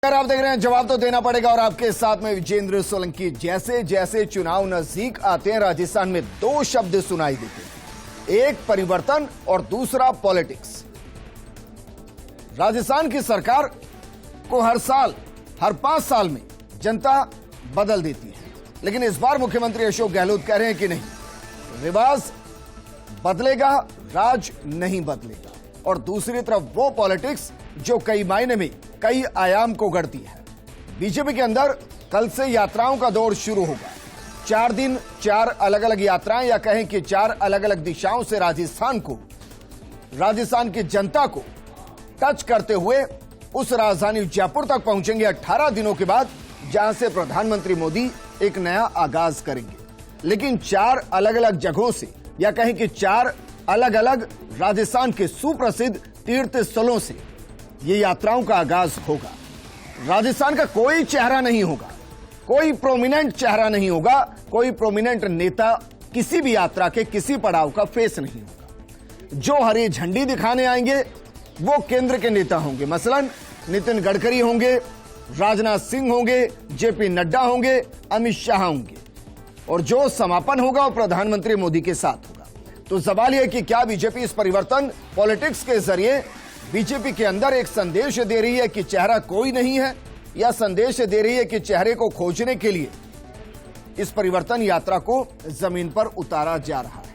अगर आप देख रहे हैं जवाब तो देना पड़ेगा और आपके साथ में विजेंद्र सोलंकी। जैसे जैसे चुनाव नजदीक आते हैं राजस्थान में दो शब्द सुनाई देते हैं, एक परिवर्तन और दूसरा पॉलिटिक्स। राजस्थान की सरकार को हर साल हर 5 साल में जनता बदल देती है, लेकिन इस बार मुख्यमंत्री अशोक गहलोत कह रहे हैं कि नहीं, रिवाज बदलेगा, राज नहीं बदलेगा। और दूसरी तरफ वो पॉलिटिक्स जो कई मायने में कई आयाम को गढ़ती है। बीजेपी के अंदर कल से यात्राओं का दौर शुरू होगा। 4 दिन 4 अलग अलग यात्राएं, या कहें कि 4 अलग अलग दिशाओं से राजस्थान की जनता को टच करते हुए उस राजधानी जयपुर तक पहुंचेंगे 18 दिनों के बाद, जहां से प्रधानमंत्री मोदी एक नया आगाज करेंगे। लेकिन 4 अलग अलग जगहों से, या कहें कि 4 अलग अलग राजस्थान के सुप्रसिद्ध तीर्थ स्थलों से ये यात्राओं का आगाज होगा। राजस्थान का कोई चेहरा नहीं होगा, कोई प्रोमिनेंट चेहरा नहीं होगा, कोई प्रोमिनेंट नेता किसी भी यात्रा के किसी पड़ाव का फेस नहीं होगा। जो हरी झंडी दिखाने आएंगे वो केंद्र के नेता होंगे, मसलन नितिन गडकरी होंगे, राजनाथ सिंह होंगे, जेपी नड्डा होंगे, अमित शाह होंगे, और जो समापन होगा वो प्रधानमंत्री मोदी के साथ होगा। तो सवाल यह कि क्या बीजेपी इस परिवर्तन पॉलिटिक्स के जरिए बीजेपी के अंदर एक संदेश दे रही है कि चेहरा कोई नहीं है, या संदेश दे रही है कि चेहरे को खोजने के लिए इस परिवर्तन यात्रा को जमीन पर उतारा जा रहा है।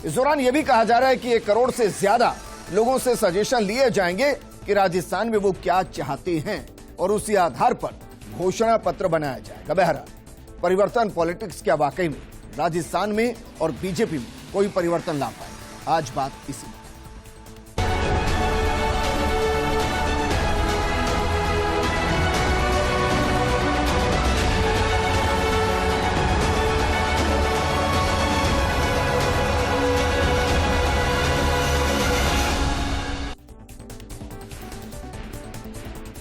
इस दौरान यह भी कहा जा रहा है कि 1 करोड़ से ज्यादा लोगों से सजेशन लिए जाएंगे कि राजस्थान में वो क्या चाहते हैं, और उसी आधार पर घोषणा पत्र बनाया जाएगा। बहरहाल परिवर्तन पॉलिटिक्स क्या वाकई में राजस्थान में और बीजेपी में कोई परिवर्तन ला पाए, आज बात इसी।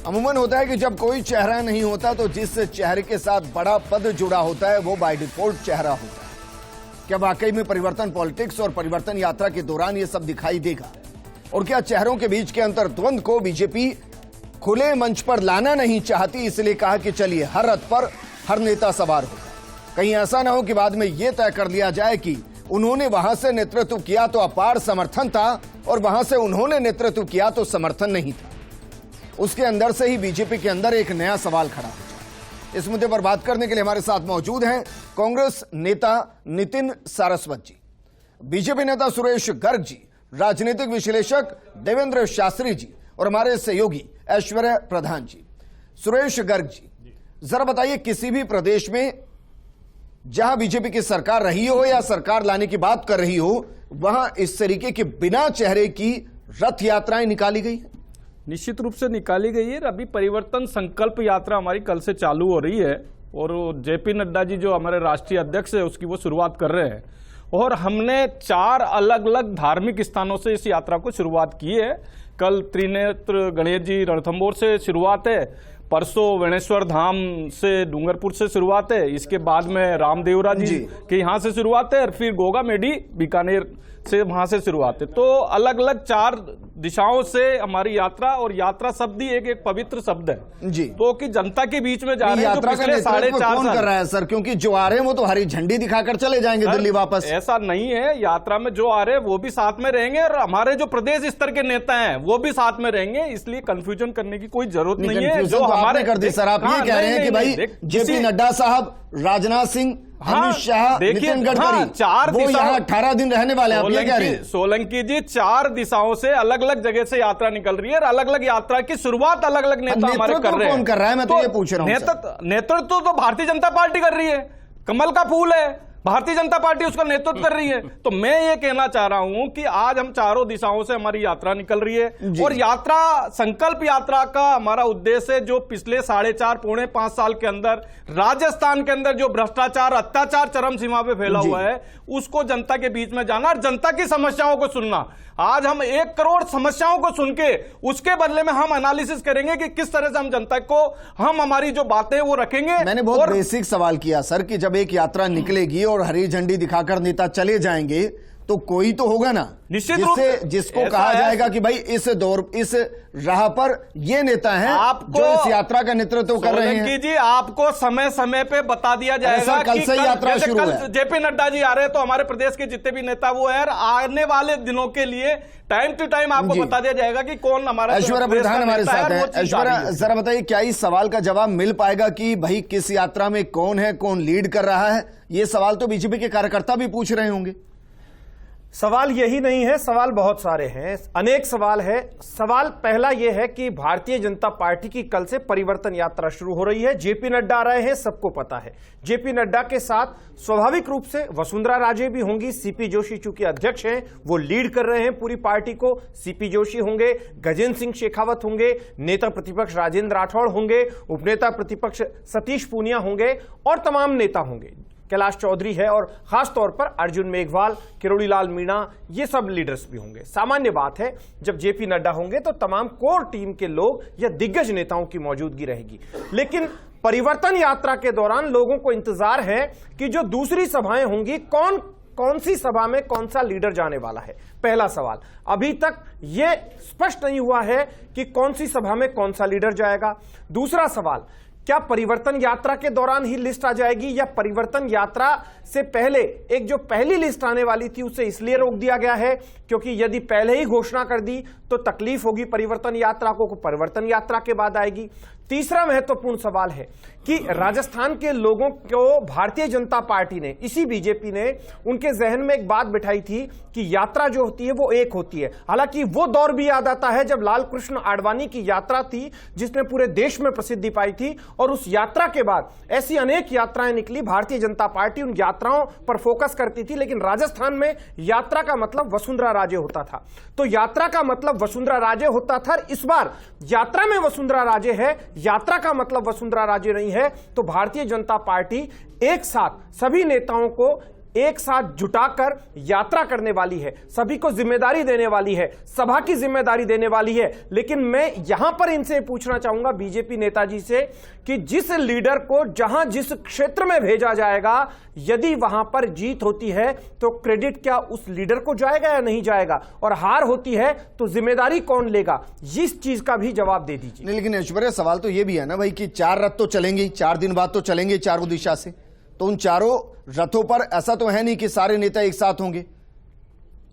अमूमन होता है कि जब कोई चेहरा नहीं होता तो जिस चेहरे के साथ बड़ा पद जुड़ा होता है वो बाय डिफॉल्ट चेहरा होता है। क्या वाकई में परिवर्तन पॉलिटिक्स और परिवर्तन यात्रा के दौरान ये सब दिखाई देगा? और क्या चेहरों के बीच के अंतर्द्वंद को बीजेपी खुले मंच पर लाना नहीं चाहती, इसलिए कहा कि चलिए हर रथ पर हर नेता सवार होगा। कहीं ऐसा ना हो कि बाद में यह तय कर लिया जाए कि उन्होंने वहां से नेतृत्व किया तो अपार समर्थन था, और वहां से उन्होंने नेतृत्व किया तो समर्थन नहीं था। उसके अंदर से ही बीजेपी के अंदर एक नया सवाल खड़ा हो जाए। इस मुद्दे पर बात करने के लिए हमारे साथ मौजूद हैं कांग्रेस नेता नितिन सारस्वत जी, बीजेपी नेता सुरेश गर्ग जी, राजनीतिक विश्लेषक देवेंद्र शास्त्री जी, और हमारे सहयोगी ऐश्वर्य प्रधान जी। सुरेश गर्ग जी, जरा बताइए, किसी भी प्रदेश में जहां बीजेपी की सरकार रही हो या सरकार लाने की बात कर रही हो, वहां इस तरीके के बिना चेहरे की रथ यात्राएं निकाली गई है? निश्चित रूप से निकाली गई है। अभी परिवर्तन संकल्प यात्रा हमारी कल से चालू हो रही है, और जेपी नड्डा जी जो हमारे राष्ट्रीय अध्यक्ष है उसकी वो शुरुआत कर रहे हैं। और हमने 4 अलग अलग धार्मिक स्थानों से इस यात्रा को शुरुआत की है। कल त्रिनेत्र गणेश जी रणथंभौर से शुरुआत है, परसों वेणेश्वर धाम से डूंगरपुर से शुरुआत है, इसके बाद में रामदेवरा जी के यहाँ से शुरुआत है, और फिर गोगा मेडी बीकानेर से वहां से शुरुआत है। तो अलग अलग 4 दिशाओं से हमारी यात्रा, और यात्रा शब्द ही एक पवित्र शब्द है जी, तो कि जनता के बीच में जा रहे हैं। यात्रा का नेतृत्व कौन कर रहा है सर? क्योंकि जो आ रहे हैं वो तो हरी झंडी दिखाकर चले जाएंगे दिल्ली वापस। ऐसा नहीं है, यात्रा में जो आ रहे हैं वो भी साथ में रहेंगे, और हमारे जो प्रदेश स्तर के नेता हैं वो भी साथ में रहेंगे, इसलिए कंफ्यूजन करने की कोई जरूरत नहीं है। जो हमारे कर दी सर, आप ये कह रहे हैं कि भाई जेपी नड्डा साहब, राजनाथ सिंह, अमित शाह, नितिन गडकरी 4 वो यहाँ 18 दिन रहने वाले हैं, आप ये कह रहे हैं? सोलंकी जी, 4 दिशाओं से अलग अलग जगह से यात्रा निकल रही है, और अलग अलग यात्रा की शुरुआत अलग अलग नेता हमारे कर रहे हैं। कौन कर रहा है, मैं तो ये पूछ रहा हूं। नेतृत्व तो भारतीय जनता पार्टी कर रही है, कमल का फूल है, भारतीय जनता पार्टी उसका नेतृत्व कर रही है। तो मैं ये कहना चाह रहा हूं कि आज हम 4 दिशाओं से हमारी यात्रा निकल रही है, और यात्रा संकल्प यात्रा का हमारा उद्देश्य जो पिछले 4.5 पौने 5 साल के अंदर राजस्थान के अंदर जो भ्रष्टाचार अत्याचार चरम सीमा पे फैला हुआ है उसको जनता के बीच में जाना, और जनता की समस्याओं को सुनना। आज हम 1 करोड़ समस्याओं को सुन के उसके बदले में हम एनालिसिस करेंगे कि किस तरह से हम जनता को हम हमारी जो बातें वो रखेंगे। मैंने बहुत बेसिक सवाल किया सर कि जब एक यात्रा निकलेगी और हरी झंडी दिखाकर नेता चले जाएंगे तो कोई तो होगा ना निश्चित रूप से जिसको कहा जाएगा कि भाई इस राह पर ये नेता हैं आपको जो इस यात्रा का नेतृत्व कर रहे हैं। जी आपको समय समय पे बता दिया जाएगा कल से यात्रा शुरू है। जेपी नड्डा जी आ रहे हैं तो हमारे प्रदेश के जितने भी नेता वो है, आने वाले दिनों के लिए टाइम टू टाइम आपको बता दिया जाएगा कि कौन हमारा ऐश्वर्या प्रधान हमारे साथ है। ऐश्वर्या, जरा बताइए क्या इस सवाल का जवाब मिल पाएगा कि भाई किस यात्रा में कौन है, कौन लीड कर रहा है? ये सवाल तो बीजेपी के कार्यकर्ता भी पूछ रहे होंगे। सवाल यही नहीं है, सवाल बहुत सारे हैं, अनेक सवाल है। सवाल पहला यह है कि भारतीय जनता पार्टी की कल से परिवर्तन यात्रा शुरू हो रही है। जेपी नड्डा आ रहे हैं, सबको पता है। जेपी नड्डा के साथ स्वाभाविक रूप से वसुंधरा राजे भी होंगी। सीपी जोशी चूंकि अध्यक्ष हैं, वो लीड कर रहे हैं पूरी पार्टी को। सीपी जोशी होंगे, गजेंद्र सिंह शेखावत होंगे, नेता प्रतिपक्ष राजेंद्र राठौड़ होंगे, उपनेता प्रतिपक्ष सतीश पूनिया होंगे और तमाम नेता होंगे। कैलाश चौधरी है और खास तौर पर अर्जुन मेघवाल, किरोड़ी लाल मीणा, ये सब लीडर्स भी होंगे। सामान्य बात है जब जेपी नड्डा होंगे तो तमाम कोर टीम के लोग या दिग्गज नेताओं की मौजूदगी रहेगी। लेकिन परिवर्तन यात्रा के दौरान लोगों को इंतजार है कि जो दूसरी सभाएं होंगी, कौन सी सभा में कौन सा लीडर जाने वाला है। पहला सवाल, अभी तक यह स्पष्ट नहीं हुआ है कि कौन सी सभा में कौन सा लीडर जाएगा। दूसरा सवाल, क्या परिवर्तन यात्रा के दौरान ही लिस्ट आ जाएगी या परिवर्तन यात्रा से पहले एक जो पहली लिस्ट आने वाली थी उसे इसलिए रोक दिया गया है क्योंकि यदि पहले ही घोषणा कर दी तो तकलीफ होगी परिवर्तन यात्रा को, परिवर्तन यात्रा के बाद आएगी। तीसरा महत्वपूर्ण सवाल है कि राजस्थान के लोगों को भारतीय जनता पार्टी ने, इसी बीजेपी ने उनके जहन में एक बात बिठाई थी कि यात्रा जो होती है वो एक होती है। हालांकि वो दौर भी याद आता है जब लाल कृष्ण आडवाणी की यात्रा थी जिसने पूरे देश में प्रसिद्धि पाई थी और उस यात्रा के बाद ऐसी अनेक यात्राएं निकली। भारतीय जनता पार्टी उन यात्राओं पर फोकस करती थी, लेकिन राजस्थान में यात्रा का मतलब वसुंधरा राजे होता था। तो यात्रा का मतलब वसुंधरा राजे होता था। इस बार यात्रा में वसुंधरा राजे है, यात्रा का मतलब वसुंधरा राजे नहीं है। तो भारतीय जनता पार्टी एक साथ सभी नेताओं को एक साथ जुटाकर यात्रा करने वाली है, सभी को जिम्मेदारी देने वाली है, सभा की जिम्मेदारी देने वाली है। लेकिन मैं यहां पर इनसे पूछना चाहूंगा बीजेपी नेताजी से कि जिस लीडर को जहां जिस क्षेत्र में भेजा जाएगा, यदि वहां पर जीत होती है तो क्रेडिट क्या उस लीडर को जाएगा या नहीं जाएगा, और हार होती है तो जिम्मेदारी कौन लेगा, इस चीज का भी जवाब दे दीजिए। नहीं, लेकिन ऐश्वर्या सवाल तो यह भी है ना भाई कि 4 रथ तो चलेंगे, 4 दिन बाद तो चलेंगे चारों दिशा से, तो उन चारों रथों पर ऐसा तो है नहीं कि सारे नेता एक साथ होंगे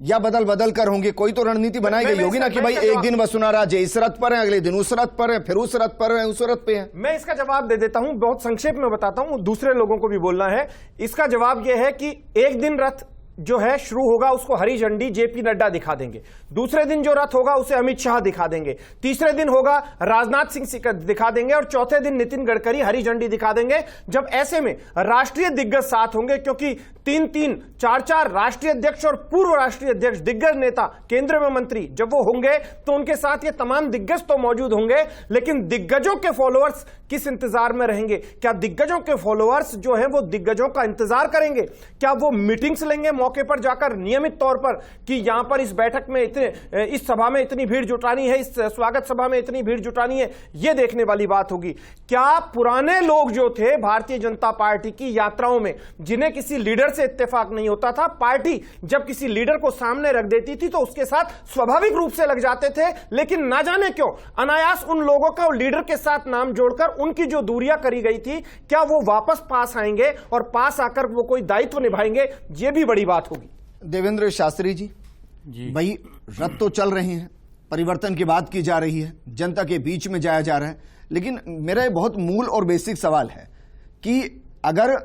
या बदल बदल कर होंगे। कोई तो रणनीति बनाई गई होगी ना कि भाई एक दिन वसुंधरा राजे इस रथ पर है, अगले दिन उस रथ पर है, फिर उस रथ पर है, उस रथ पे है। मैं इसका जवाब दे देता हूं, बहुत संक्षेप में बताता हूं, दूसरे लोगों को भी बोलना है। इसका जवाब यह है कि एक दिन रथ जो है शुरू होगा उसको हरी झंडी जेपी नड्डा दिखा देंगे, दूसरे दिन जो रथ होगा उसे अमित शाह दिखा देंगे, तीसरे दिन होगा राजनाथ सिंह दिखा देंगे और चौथे दिन नितिन गडकरी हरी झंडी दिखा देंगे। जब ऐसे में राष्ट्रीय दिग्गज साथ होंगे, क्योंकि 3-3, 4-4 राष्ट्रीय अध्यक्ष और पूर्व राष्ट्रीय अध्यक्ष, दिग्गज नेता, केंद्र में मंत्री जब वो होंगे तो उनके साथ ये तमाम दिग्गज तो मौजूद होंगे। लेकिन दिग्गजों के फॉलोअर्स किस इंतजार में रहेंगे? क्या दिग्गजों के फॉलोअर्स जो है वो दिग्गजों का इंतजार करेंगे? क्या वो मीटिंग्स लेंगे मौके पर जाकर नियमित तौर पर कि यहां पर इस बैठक में इस सभा में इतनी भीड़ जुटानी है, इस स्वागत सभा में इतनी भीड़ जुटानी है? यह देखने वाली बात होगी। क्या पुराने लोग जो थे भारतीय जनता पार्टी की यात्राओं में, जिन्हें किसी लीडर से इत्तेफाक नहीं होता था, पार्टी जब किसी लीडर को सामने रख देती थी तो उसके साथ स्वाभाविक रूप से लग जाते थे, लेकिन ना जाने क्यों अनायास उन लोगों का लीडर के साथ नाम जोड़कर उनकी जो दूरियां करी गई थी, क्या वो वापस पास आएंगे और पास आकर वो कोई दायित्व निभाएंगे? ये भी बड़ी बात होगी। देवेंद्र शास्त्री जी, भाई रथ तो चल रहे हैं, परिवर्तन की बात की जा रही है, जनता के बीच में जाया जा रहा है, लेकिन मेरा एक बहुत मूल और बेसिक सवाल है कि अगर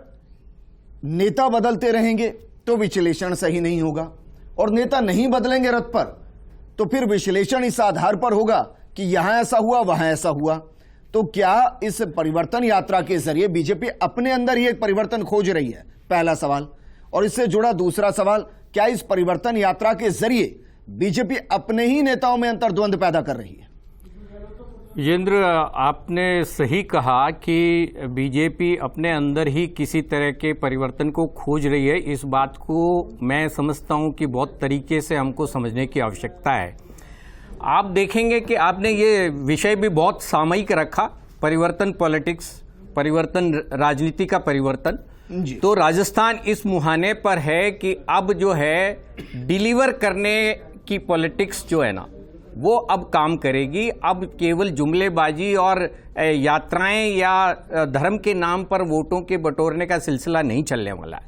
नेता बदलते रहेंगे तो विश्लेषण सही नहीं होगा, और नेता नहीं बदलेंगे रथ पर तो फिर विश्लेषण इस आधार पर होगा कि यहां ऐसा हुआ, वहां ऐसा हुआ। तो क्या इस परिवर्तन यात्रा के जरिए बीजेपी अपने अंदर ही एक परिवर्तन खोज रही है? पहला सवाल। और इससे जुड़ा दूसरा सवाल, क्या इस परिवर्तन यात्रा के जरिए बीजेपी अपने ही नेताओं में अंतर्द्वंद पैदा कर रही है? येंद्र, आपने सही कहा कि बीजेपी अपने अंदर ही किसी तरह के परिवर्तन को खोज रही है। इस बात को मैं समझता हूं कि बहुत तरीके से हमको समझने की आवश्यकता है। आप देखेंगे कि आपने ये विषय भी बहुत सामयिक रखा, परिवर्तन पॉलिटिक्स, परिवर्तन राजनीति का परिवर्तन। जी। तो राजस्थान इस मुहाने पर है कि अब जो है डिलीवर करने की पॉलिटिक्स जो है ना वो अब काम करेगी। अब केवल जुमलेबाजी और यात्राएं या धर्म के नाम पर वोटों के बटोरने का सिलसिला नहीं चलने वाला है।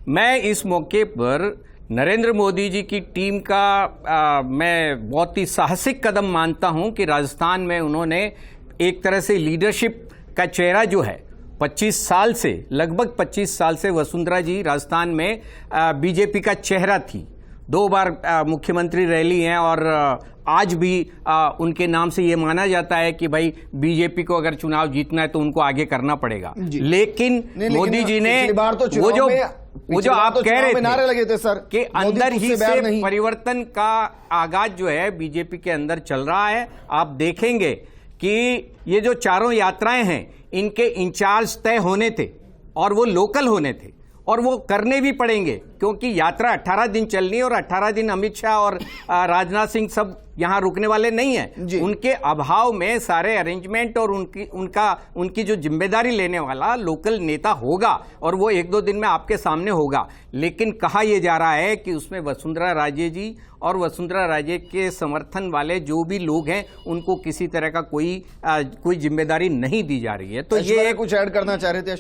मैं इस मौके पर नरेंद्र मोदी जी की टीम का मैं बहुत ही साहसिक कदम मानता हूं कि राजस्थान में उन्होंने एक तरह से लीडरशिप का चेहरा जो है 25 साल से, लगभग 25 साल से वसुंधरा जी राजस्थान में बीजेपी का चेहरा थी। 2 बार मुख्यमंत्री रही हैं और आज भी उनके नाम से ये माना जाता है कि भाई बीजेपी को अगर चुनाव जीतना है तो उनको आगे करना पड़ेगा। लेकिन मोदी जी ने वो जो आप कह रहे थे नारे लगे थे सर कि अंदर ही से परिवर्तन का आगाज जो है बीजेपी के अंदर चल रहा है। आप देखेंगे कि ये जो चारों यात्राएं हैं इनके इंचार्ज तय होने थे और वो लोकल होने थे और वो करने भी पड़ेंगे, क्योंकि यात्रा 18 दिन चलनी है और 18 दिन अमित शाह और राजनाथ सिंह सब यहां रुकने वाले नहीं हैं। उनके अभाव में सारे अरेंजमेंट और उनकी जो जिम्मेदारी लेने वाला लोकल नेता होगा और वो 1-2 दिन में आपके सामने होगा। लेकिन कहा यह जा रहा है कि उसमें वसुंधरा राजे जी और वसुंधरा राजे के समर्थन वाले जो भी लोग हैं उनको किसी तरह का कोई जिम्मेदारी नहीं दी जा रही है। तो ये कुछ ऐड करना चाह रहे थे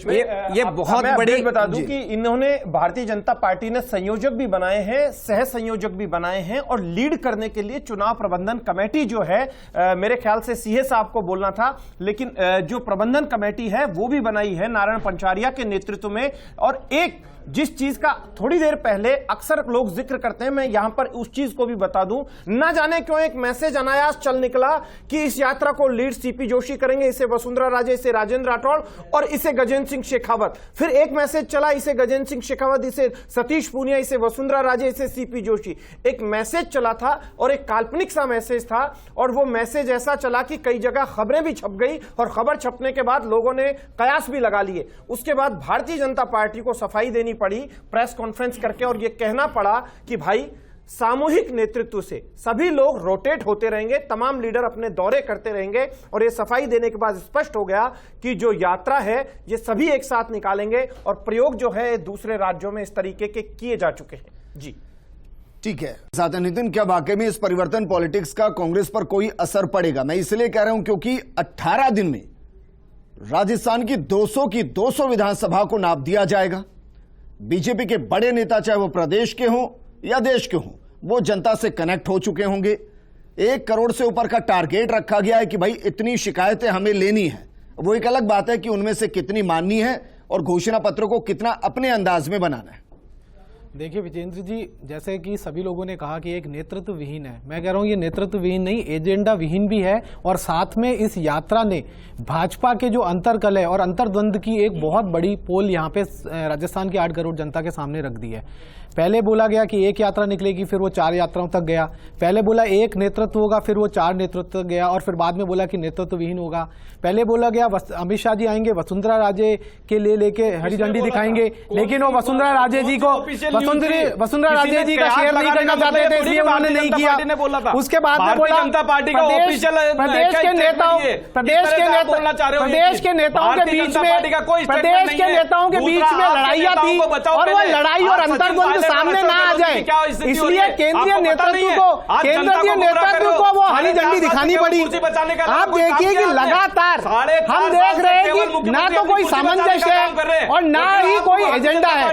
ये बहुत बड़ी बता दूं कि इन्होंने भारतीय जनता पार्टी ने संयोजक भी बनाए हैं, सह संयोजक भी बनाए हैं और लीड करने के लिए चुनाव प्रबंधन कमेटी जो है मेरे ख्याल से सीए साहब को बोलना था, लेकिन जो प्रबंधन कमेटी है वो भी बनाई है नारायण पंचारिया के नेतृत्व में। और एक जिस चीज का थोड़ी देर पहले अक्सर लोग जिक्र करते हैं, मैं यहां पर उस चीज को भी बता दूं, ना जाने क्यों एक मैसेज अनायास चल निकला कि इस यात्रा को लीड सीपी जोशी करेंगे, इसे वसुंधरा राजे, इसे राजेंद्र राठौड़ और इसे गजेंद्र सिंह शेखावत। फिर एक मैसेज चला, इसे गजेंद्र सिंह शेखावत, इसे सतीश पूनिया, इसे वसुंधरा राजे, इसे सीपी जोशी। एक मैसेज चला था और एक काल्पनिक सा मैसेज था और वो मैसेज ऐसा चला कि कई जगह खबरें भी छप गई और खबर छपने के बाद लोगों ने कयास भी लगा लिए। उसके बाद भारतीय जनता पार्टी को सफाई देनी पड़ी प्रेस कॉन्फ्रेंस करके और यह कहना पड़ा कि भाई सामूहिक नेतृत्व से सभी लोग रोटेट होते रहेंगे, तमाम लीडर अपने दौरे करते रहेंगे और ये सफाई देने के बाद स्पष्ट हो गया कि जो यात्रा है ये सभी एक साथ निकालेंगे और प्रयोग जो है दूसरे राज्यों में इस तरीके के किए जा चुके हैं। जी ठीक है साथ नितिन, क्या वाकई में इस परिवर्तन पॉलिटिक्स का कांग्रेस पर कोई असर पड़ेगा? मैं इसलिए कह रहा हूं क्योंकि 18 दिन में राजस्थान की 200 विधानसभा को नाप दिया जाएगा। बीजेपी के बड़े नेता चाहे वो प्रदेश के हों या देश के हों, वो जनता से कनेक्ट हो चुके होंगे। 1 करोड़ से ऊपर का टारगेट रखा गया है कि भाई इतनी शिकायतें हमें लेनी है। वो एक अलग बात है कि उनमें से कितनी माननी है और घोषणा पत्र को कितना अपने अंदाज में बनाना है। देखिए विजेंद्र जी, जैसे कि सभी लोगों ने कहा कि एक नेतृत्व विहीन है, मैं कह रहा हूं ये नेतृत्व विहीन नहीं, एजेंडा विहीन भी है। और साथ में इस यात्रा ने भाजपा के जो अंतरकलह और अंतर्द्वंद की एक बहुत बड़ी पोल यहाँ पे राजस्थान की 8 करोड़ जनता के सामने रख दी है। पहले बोला गया कि 1 यात्रा निकलेगी, फिर वो 4 यात्राओं तक गया। पहले बोला 1 नेतृत्व होगा, फिर वो 4 नेतृत्व तक गया और फिर बाद में बोला कि नेतृत्व विहीन होगा। पहले बोला गया अमित शाह जी आएंगे, वसुंधरा राजे के लेके हरी झंडी दिखाएंगे, लेकिन वो वसुंधरा राजे जी को वसुंधरा राजे जी का शेयर नहीं करना चाहते थे, इसलिए उन्होंने नहीं किया। उसके बाद में बोला प्रदेश के नेताओं के बीच में लड़ाइयां थी और वो लड़ाई और अंतर्द्वंद सामने ना आ जाए, इसलिए केंद्रीय नेतृत्व को वो हरी झंडी दिखानी पड़ी। आप देखिए कि लगातार हम देख रहे हैं कि ना तो कोई सामंजस्य है और ना ही कोई एजेंडा है।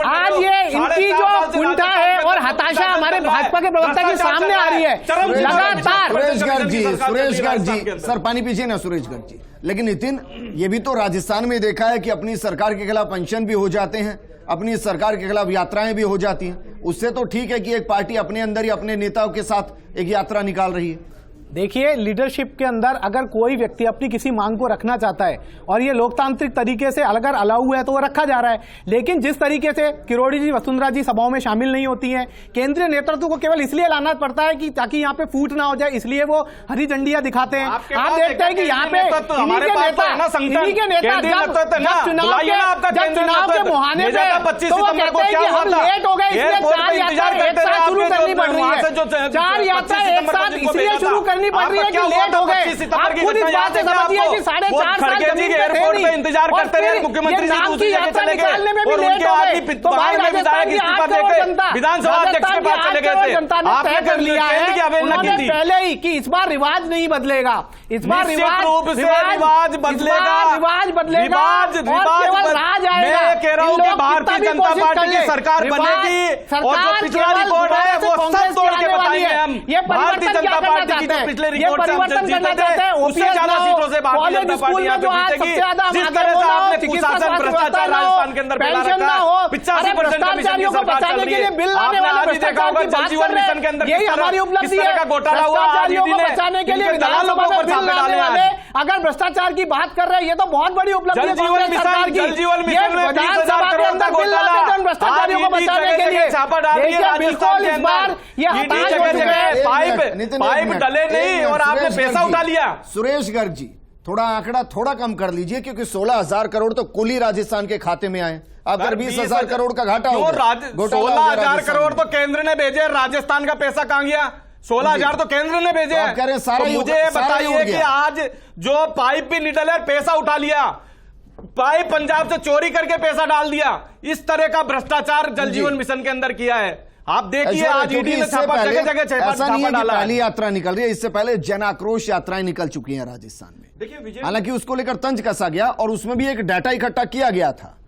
आज ये इनकी जो कुंठा है और हताशा हमारे भाजपा के प्रवक्ता के सामने आ रही है लगातार। सुरेश गर्ग जी सर पानी पीछे ना सुरेश गर्ग जी। लेकिन नितिन, ये भी तो राजस्थान में देखा है कि अपनी सरकार के खिलाफ अनशन भी हो जाते हैं, अपनी सरकार के खिलाफ यात्राएं भी हो जाती हैं। उससे तो ठीक है कि एक पार्टी अपने अंदर ही अपने नेताओं के साथ एक यात्रा निकाल रही है। देखिए, लीडरशिप के अंदर अगर कोई व्यक्ति अपनी किसी मांग को रखना चाहता है और ये लोकतांत्रिक तरीके से अगर अलाउ है तो वो रखा जा रहा है। लेकिन जिस तरीके से किरोड़ी जी, वसुंधरा जी सभाओं में शामिल नहीं होती हैं, केंद्रीय नेतृत्व को केवल इसलिए लाना पड़ता है कि ताकि यहाँ पे फूट ना हो जाए, इसलिए वो हरी झंडियां दिखाते हैं। आप देखते हैं कि यहाँ पे इन्हीं के नेता जब चुनाव के मुहाने पे तो वो कहते हैं कि हम लेट हो गए, इसलिए 4 यात्रा एक साथ शुरू करनी पड़ रही है। 4 यात्रा एक साथ इसलिए शुरू करनी बोलनी पड़ रही है कि लेट हो गए। आप खुद इस बात से समझिए कि 4.5 साल जमीन पे एयरपोर्ट पे इंतजार करते रहे, मुख्यमंत्री जी दूसरी जगह चले गए और उनके आदमी बाहर में विधायक इस्तीफा देके विधानसभा अध्यक्ष के पास चले गए थे। जनता ने तय कर लिया है उन्होंने पहले ही कि इस बार रिवाज नहीं बदलेगा, इस बार रिवाज बदलेगा, रिवाज बदलेगा और केवल राज आएगा। मैं कह रहा हूं कि भारतीय जनता पार्टी की सरकार बनेगी और जो पिछला रिकॉर्ड है वो सब तोड़ के बताएंगे हम। भारतीय जनता पार्टी की जो पिछले रिकॉर्ड से हम जीते थे उससे ज्यादा सीटों से भारतीय जनता पार्टी यहाँ पे जीतेगी। जिस तरह से आपने कुशासन भ्रष्टाचार राजस्थान के अंदर फैला रखा, 85% कमीशन की सरकार चल रही है। आपने आज ही देखा होगा जल जीवन मिशन के अंदर किस तरह का घोटाला हुआ। बचाने के लिए दलालों को ऊपर डालने वाले अगर भ्रष्टाचार की बात कर रहे हैं, ये तो बहुत बड़ी उपलब्धि है सरकार की। जल जीवन मिशन में 20,000 करोड़ का घोटाला भ्रष्टाचारियों को बचाने के लिए छापा डाल रही है बिल्कुल इस बार ये पाइप डले नहीं और आपने पैसा उठा लिया। सुरेश गर्ग जी, थोड़ा आंकड़ा थोड़ा कम कर लीजिए क्योंकि 16,000 करोड़ तो कुल ही राजस्थान के खाते में आए। अगर 20,000 करोड़ का घाटा हो, 16,000 करोड़ तो केंद्र ने भेजे, राजस्थान का पैसा कहां गया? 16,000 तो केंद्र ने भेजे हैं। तो मुझे बताइए कि आज जो पाइप भी निडल है, पैसा उठा लिया, पाइप पंजाब से चोरी करके पैसा डाल दिया, इस तरह का भ्रष्टाचार जल जीवन मिशन के अंदर किया है। आप देखिए आज ईडी ने छापा जगह जगह छापा डाला। पहली यात्रा निकल रही है, इससे पहले जन आक्रोश यात्राएं निकल चुकी हैं राजस्थान में। देखिए हालांकि उसको लेकर तंज कसा गया और उसमें भी एक डाटा इकट्ठा किया गया था,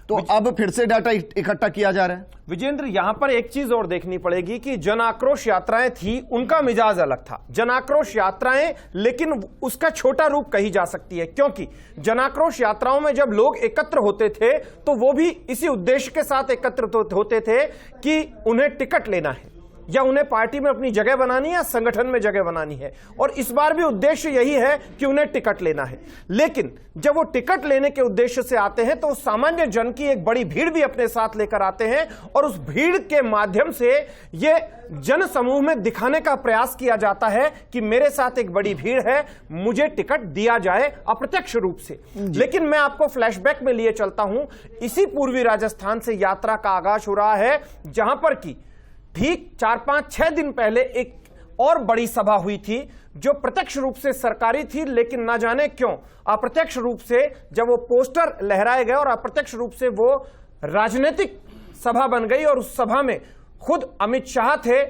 तो अब फिर से डाटा इकट्ठा किया जा रहा है। विजेंद्र, यहां पर एक चीज और देखनी पड़ेगी कि जन आक्रोश यात्राएं थी, उनका मिजाज अलग था। जन आक्रोश यात्राएं, लेकिन उसका छोटा रूप कही जा सकती है, क्योंकि जन आक्रोश यात्राओं में जब लोग एकत्र होते थे तो वो भी इसी उद्देश्य के साथ एकत्र होते थे कि उन्हें टिकट लेना है या उन्हें पार्टी में अपनी जगह बनानी है या संगठन में जगह बनानी है। और इस बार भी उद्देश्य यही है कि उन्हें टिकट लेना है। लेकिन जब वो टिकट लेने के उद्देश्य से आते हैं तो सामान्य जन की एक बड़ी भीड़ भी अपने साथ लेकर आते हैं और उस भीड़ के माध्यम से ये जन समूह में दिखाने का प्रयास किया जाता है कि मेरे साथ एक बड़ी भीड़ है, मुझे टिकट दिया जाए अप्रत्यक्ष रूप से। लेकिन मैं आपको फ्लैशबैक में लिए चलता हूं, इसी पूर्वी राजस्थान से यात्रा का आगाज हो रहा है, जहां पर की ठीक 4-5-6 दिन पहले एक और बड़ी सभा हुई थी जो प्रत्यक्ष रूप से सरकारी थी, लेकिन ना जाने क्यों अप्रत्यक्ष रूप से जब वो पोस्टर लहराए गए और अप्रत्यक्ष रूप से वो राजनीतिक सभा बन गई। और उस सभा में खुद अमित शाह थे,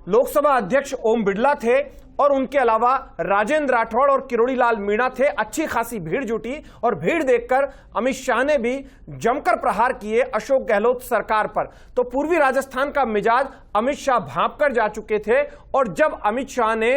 लोकसभा अध्यक्ष ओम बिड़ला थे और उनके अलावा राजेंद्र राठौड़ और किरोड़ी लाल मीणा थे। अच्छी खासी भीड़ जुटी और भीड़ देखकर अमित शाह ने भी जमकर प्रहार किए अशोक गहलोत सरकार पर। तो पूर्वी राजस्थान का मिजाज अमित शाह भांप कर जा चुके थे और जब अमित शाह ने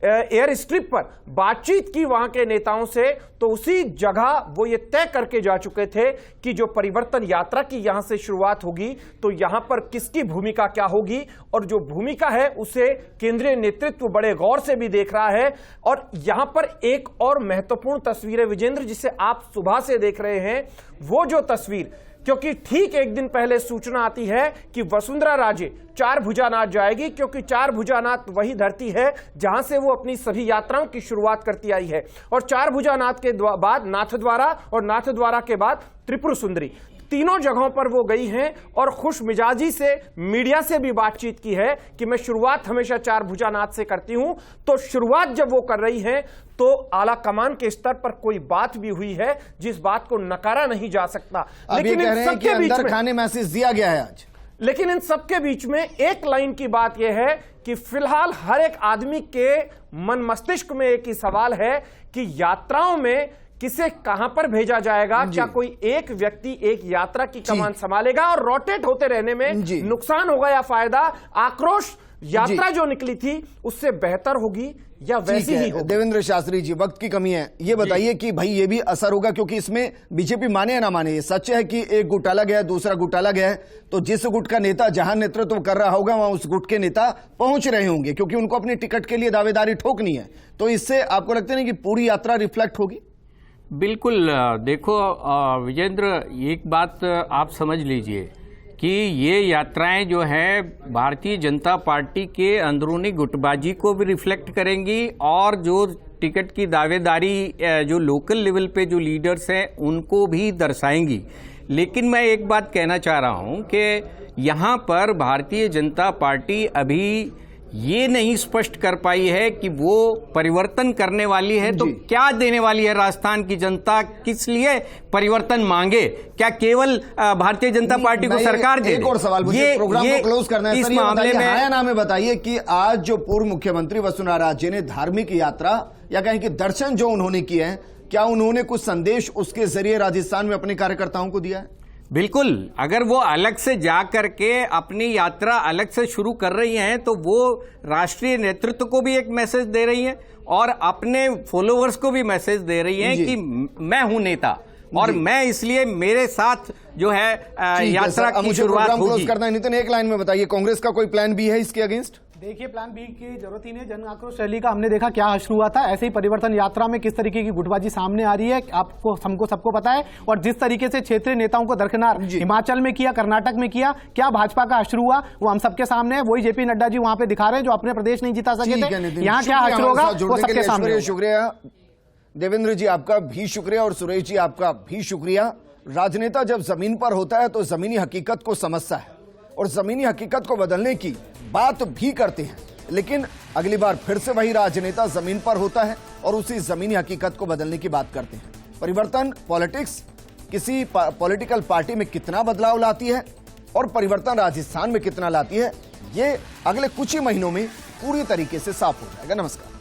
एयर स्ट्रिप पर बातचीत की वहां के नेताओं से, तो उसी जगह वो ये तय करके जा चुके थे कि जो परिवर्तन यात्रा की यहां से शुरुआत होगी तो यहां पर किसकी भूमिका क्या होगी, और जो भूमिका है उसे केंद्रीय नेतृत्व बड़े गौर से भी देख रहा है। और यहां पर एक और महत्वपूर्ण तस्वीर है विजेंद्र, जिसे आप सुबह से देख रहे हैं, वो जो तस्वीर, क्योंकि ठीक एक दिन पहले सूचना आती है कि वसुंधरा राजे चारभुजानाथ जाएगी, क्योंकि चारभुजानाथ वही धरती है जहां से वो अपनी सभी यात्राओं की शुरुआत करती आई है। और चारभुजानाथ के बाद नाथद्वारा और नाथद्वारा के बाद त्रिपुर सुंदरी, तीनों जगहों पर वो गई हैं और खुश मिजाजी से मीडिया से भी बातचीत की है कि मैं शुरुआत हमेशा चारभुजानाथ से करती हूं। तो शुरुआत जब वो कर रही हैं तो आला कमान के स्तर पर कोई बात भी हुई है जिस बात को नकारा नहीं जा सकता। लेकिन इन सबके अंदर खाने मैसेज दिया गया है आज। लेकिन इन सबके बीच में एक लाइन की बात यह है कि फिलहाल हर एक आदमी के मन मस्तिष्क में एक ही सवाल है कि यात्राओं में किसे कहां पर भेजा जाएगा। क्या कोई एक व्यक्ति एक यात्रा की कमान संभालेगा और रोटेट होते रहने में नुकसान होगा या फायदा? आक्रोश यात्रा जो निकली थी उससे बेहतर होगी या वैसी ही होगी? देवेंद्र शास्त्री जी, वक्त की कमी है, ये बताइए कि भाई ये भी असर होगा, क्योंकि इसमें बीजेपी माने या ना माने, ये सच है कि एक गुट अलग है दूसरा गुट अलग है, तो जिस गुट का नेता जहां नेतृत्व कर रहा होगा वहां उस गुट के नेता पहुंच रहे होंगे क्योंकि उनको अपनी टिकट के लिए दावेदारी ठोकनी है। तो इससे आपको लगता नहीं कि पूरी यात्रा रिफ्लेक्ट होगी? बिल्कुल। देखो विजेंद्र, एक बात आप समझ लीजिए कि ये यात्राएं जो है भारतीय जनता पार्टी के अंदरूनी गुटबाजी को भी रिफ्लेक्ट करेंगी और जो टिकट की दावेदारी जो लोकल लेवल पे जो लीडर्स हैं उनको भी दर्शाएंगी। लेकिन मैं एक बात कहना चाह रहा हूं कि यहाँ पर भारतीय जनता पार्टी अभी ये नहीं स्पष्ट कर पाई है कि वो परिवर्तन करने वाली है तो क्या देने वाली है राजस्थान की जनता, किस लिए परिवर्तन मांगे, क्या केवल भारतीय जनता पार्टी को सरकार दे? एक और सवाल, मुझे प्रोग्राम को क्लोज करना है। इस सर, ये मामले बताइए, में हाँ या ना में बताइए कि आज जो पूर्व मुख्यमंत्री वसुंधरा राजे ने धार्मिक यात्रा या कहें कि दर्शन जो उन्होंने किए हैं, क्या उन्होंने कुछ संदेश उसके जरिए राजस्थान में अपने कार्यकर्ताओं को दिया है? बिल्कुल, अगर वो अलग से जा करके अपनी यात्रा अलग से शुरू कर रही हैं तो वो राष्ट्रीय नेतृत्व को भी एक मैसेज दे रही हैं और अपने फॉलोअर्स को भी मैसेज दे रही हैं कि मैं हूं नेता और मैं इसलिए मेरे साथ जो है यात्रा की शुरुआत होगी। करना है। नितिन, एक लाइन में बताइए, कांग्रेस का कोई प्लान बी है इसके अगेंस्ट? देखिए, प्लान बी की जरूरत ही नहीं। जन आक्रोश रैली का हमने देखा क्या शुरू हुआ था, ऐसे ही परिवर्तन यात्रा में किस तरीके की गुटबाजी सामने आ रही है आपको हमको सबको पता है। और जिस तरीके से क्षेत्रीय नेताओं को दरकिनार हिमाचल में किया, कर्नाटक में किया, क्या भाजपा का अश्रू हुआ वो हम सबके सामने है। वही जेपी नड्डा जी वहां पे दिखा रहे हैं जो अपने प्रदेश नहीं जिता सके थे। यहाँ क्या अश्रू होगा वो सबके सामने। शुक्रिया देवेंद्र जी, आपका भी शुक्रिया और सुरेश जी आपका भी शुक्रिया। राजनेता जब जमीन पर होता है तो जमीनी हकीकत को समझता है और जमीनी हकीकत को बदलने की बात भी करते हैं, लेकिन अगली बार फिर से वही राजनेता जमीन पर होता है और उसी जमीनी हकीकत को बदलने की बात करते हैं। परिवर्तन पॉलिटिक्स किसी पॉलिटिकल पार्टी में कितना बदलाव लाती है और परिवर्तन राजस्थान में कितना लाती है, ये अगले कुछ ही महीनों में पूरी तरीके से साफ हो जाएगा। नमस्कार।